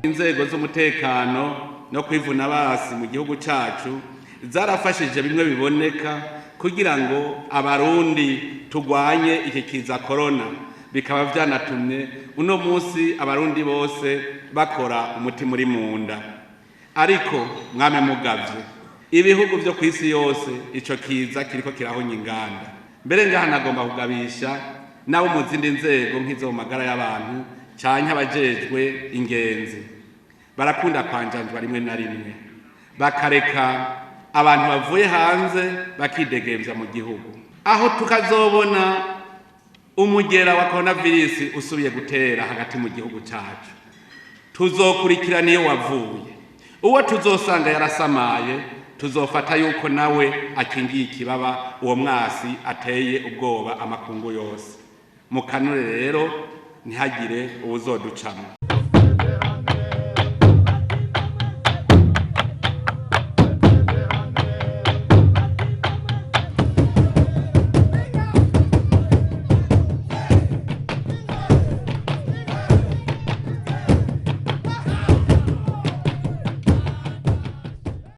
Inzego z'umutekano no kwivuna basi mu gihugu cacu zarafashije bimwe biboneka kugira ngo abarundi tugwanye ikiza korona, bikaba vyanatumye uno munsi abarundi bose bakora umutima uri munda. Ariko mwame mugavye, ibihugu vyo kw'isi yose ico kiza kiriko kirahonya inganda. Mbere ngaha nagomba kugabisha nabo mu zindi nzego nk'izo mu magara y'abantu canke abajejwe ingenzi, barakunda kwanjanjwa rimwe na rimwe, bakareka abantu bavuye hanze bakidegemvya mu gihugu. Aho tukazobona umugera wa coronavirus usubiye gutera hagati mu gihugu cacu, tuzokurikira niyo wavuye. Uwo tuzosanga yarasamaye, tuzofata yuko nawe akingiye ikibaba uwo mwasi ateye ubwoba amakungu yose. Mukanure rero ntihagire uwuzoducamo.